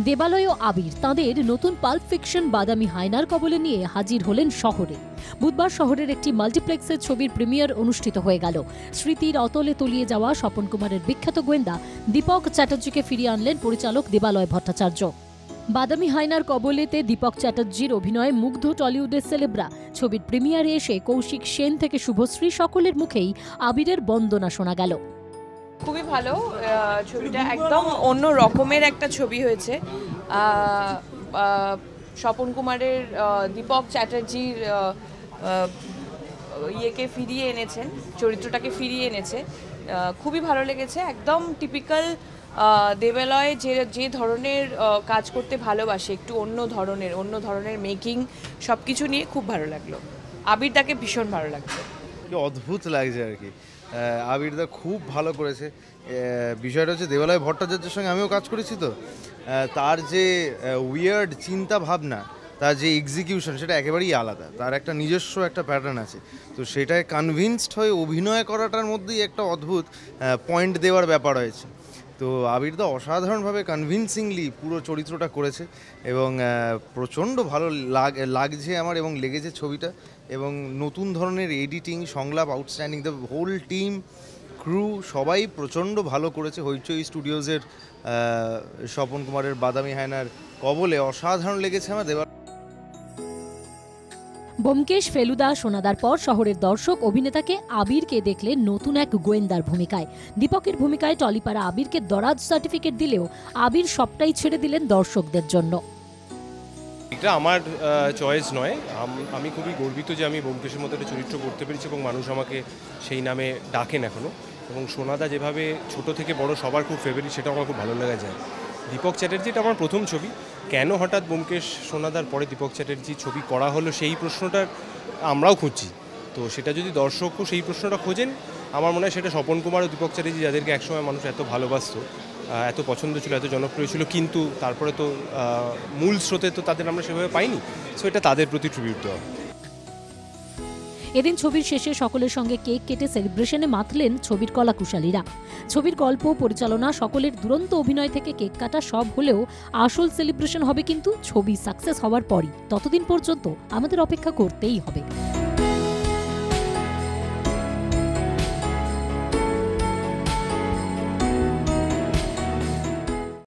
দেবালয় ও আবির তাঁদের নতুন pulp fiction বাদামি হায়নার কবলে নিয়ে হাজির হলেন শহরে। বুধবার শহরের একটি মাল্টিপ্লেক্সের ছবির প্রিমিয়ার অনুষ্ঠিত হয়ে গেল। স্মৃতির অতলে তলিয়ে যাওয়া স্বপন কুমারের বিখ্যাত গোয়েন্দা দীপক চ্যাটার্জিকে ফিরিয়ে আনলেন পরিচালক দেবালয় ভট্টাচার্য। বাদামি হায়নার কবলেতে দীপক চ্যাটার্জির অভিনয়ে মুগ্ধ টলিউডের সেলেব্রা। ছবির প্রিমিয়ারে এসে কৌশিক সেন থেকে শুভশ্রী সকলের মুখেই আবিরের বন্দনা শোনা গেল। খুবই ভালো, ছবিটা একদম অন্য রকমের একটা ছবি হয়েছে। স্বপন কুমারের দীপক চ্যাটার্জির ইয়েকে ফিরিয়ে এনেছেন, চরিত্রটাকে ফিরিয়ে এনেছে, খুবই ভালো লেগেছে। একদম টিপিক্যাল দেবালয় যে ধরনের কাজ করতে ভালোবাসে, একটু অন্য ধরনের মেকিং, সব কিছু নিয়ে খুব ভালো লাগলো। আবিরদাকে ভীষণ ভালো লাগছে, অদ্ভুত লাগছে আর কি। আবিরদা খুব ভালো করেছে। বিষয়টা হচ্ছে দেবালয় ভট্টাচার্যের সঙ্গে আমিও কাজ করেছি, তো তার যে উইয়ার্ড চিন্তা ভাবনা, তার যে এক্সিকিউশন, সেটা একেবারেই আলাদা। তার একটা নিজস্ব একটা প্যাটার্ন আছে, তো সেটায় কনভিন্সড হয়ে অভিনয় করাটার মধ্যেই একটা অদ্ভুত পয়েন্ট দেওয়ার ব্যাপার হয়েছে। তো আবিরদা অসাধারণভাবে কনভিন্সিংলি পুরো চরিত্রটা করেছে এবং প্রচণ্ড ভালো লাগছে আমার এবং লেগেছে ছবিটা। এবং নতুন ধরনের এডিটিং, সংলাপ outstanding, the whole team, crew সবাই প্রচণ্ড ভালো করেছে। হইচই স্টুডিওজের স্বপন কুমারের বাদামি হায়নার কবলে অসাধারণ লেগেছে আমার। ব্যোমকেশ ফেলুদা সোনাদার পর শহরের দর্শক অভিনেতাকে আবিরকে দেখলেন নতুন এক গোয়েন্দার ভূমিকায়। দীপকের ভূমিকায় টলিপাড়া আবিরকে দরাজ সার্টিফিকেট দিলেও আবির সবটাই ছেড়ে দিলেন দর্শকদের জন্য। এটা আমার চয়েস নয়। আমি খুবই গর্বিত যে আমি ব্যোমকেশের মতো একটা চরিত্র করতে পেরেছি এবং মানুষ আমাকে সেই নামে ডাকেন এখনও। এবং সোনাদা যেভাবে ছোট থেকে বড় সবার খুব ফেভারিট, সেটা আমার খুব ভালো লাগা যায়। দীপক চ্যাটার্জি এটা আমার প্রথম ছবি। কেন হঠাৎ ব্যোমকেশ সোনাদার পরে দীপক চ্যাটার্জি ছবি করা হলো, সেই প্রশ্নটার আমরাও খুঁজছি। তো সেটা যদি দর্শকও সেই প্রশ্নটা খোঁজেন, আমার মনে হয় সেটা স্বপন কুমার ও দীপক চ্যাটার্জি, যাদেরকে একসময় মানুষ এত ভালোবাসত, এত পছন্দ ছিল, এত জনপ্রিয় ছিল, কিন্তু তারপরে তো মূল স্রোতে তো তাদের আমরা সেভাবে পাইনি। সো এটা তাদের প্রতি ট্রিবিউট দেওয়া। এদিন ছবির শেষে সকলের সঙ্গে কেক কেটে সেলিব্রেশনে মাতলেন ছবির কলাকুশলীরা। ছবির গল্প, পরিচালনা, সকলের দুরন্ত অভিনয় থেকে কেক কাটা সব হলেও আসল সেলিব্রেশন হবে কিন্তু ছবি সাকসেস হওয়ার পরই। ততদিন পর্যন্ত আমাদের অপেক্ষা করতেই হবে।